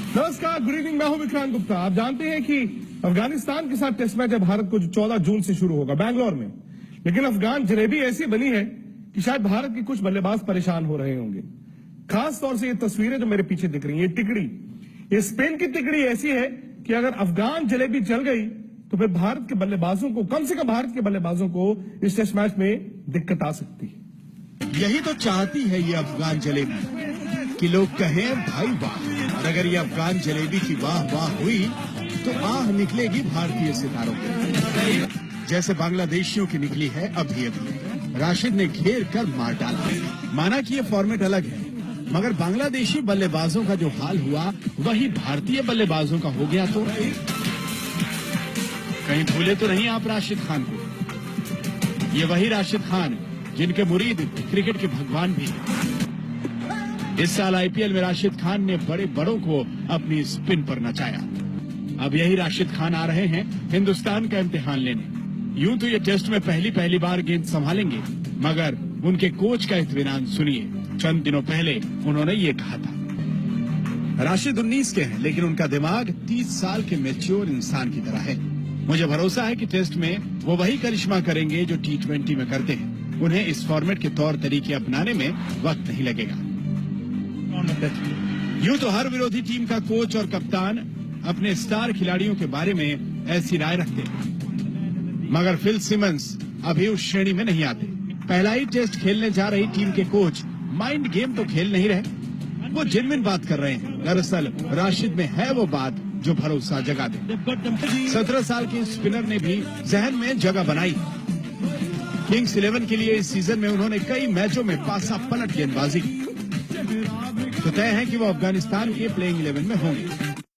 नमस्कार, good evening. मैं हूं विक्रांत गुप्ता। आप जानते हैं कि अफगानिस्तान के साथ टेस्ट मैच है भारत को जो 14 जून से शुरू होगा बैंगलोर में। लेकिन अफगान जलेबी ऐसी बनी है कि शायद भारत के कुछ बल्लेबाज परेशान हो रहे होंगे। खास तौर से ये तस्वीरें जो मेरे पीछे दिख रही है, ये टिकड़ी, ये स्पेन की टिकड़ी ऐसी है कि अगर अफगान जलेबी चल गई तो फिर भारत के बल्लेबाजों को, कम से कम भारत के बल्लेबाजों को इस टेस्ट मैच में दिक्कत आ सकती है। यही तो चाहती है ये अफगान जलेबी कि लोग कहें भाई वाह। और अगर ये अफगान जलेबी की वाह वाह हुई तो आह निकलेगी भारतीय सितारों को, जैसे बांग्लादेशियों की निकली है अभी अभी। राशिद ने घेर कर मार डाला। माना कि ये फॉर्मेट अलग है, मगर बांग्लादेशी बल्लेबाजों का जो हाल हुआ वही भारतीय बल्लेबाजों का हो गया तो कहीं भूले तो नहीं आप राशिद खान को। ये वही राशिद खान जिनके मुरीद क्रिकेट के भगवान भी हैं। इस साल आईपीएल में राशिद खान ने बड़े बड़ों को अपनी स्पिन पर नचाया। अब यही राशिद खान आ रहे हैं हिंदुस्तान का इम्तिहान लेने। यूं तो ये टेस्ट में पहली बार गेंद संभालेंगे, मगर उनके कोच का इत्मीनान सुनिए। चंद दिनों पहले उन्होंने ये कहा था। राशिद 19 के हैं, लेकिन उनका दिमाग 30 साल के मैच्योर इंसान की तरह है। मुझे भरोसा है कि टेस्ट में वो वही करिश्मा करेंगे जो T20 में करते हैं। उन्हें इस फॉर्मेट के तौर तरीके अपनाने में वक्त नहीं लगेगा। यूं तो हर विरोधी टीम का कोच और कप्तान अपने स्टार खिलाड़ियों के बारे में ऐसी राय रखते हैं, मगर फिल सिमंस अभी उस श्रेणी में नहीं आते। पहला ही टेस्ट खेलने जा रही टीम के कोच माइंड गेम तो खेल नहीं रहे, वो जेन्युइन बात कर रहे हैं। दरअसल राशिद में है वो बात जो भरोसा जगा दे। 17 साल के स्पिनर ने भी जहन में जगह बनाई। किंग्स 11 के लिए इस सीजन में उन्होंने कई मैचों में पासा पलट गेंदबाजी की, तो तय है कि वो अफगानिस्तान के प्लेइंग 11 में होंगे।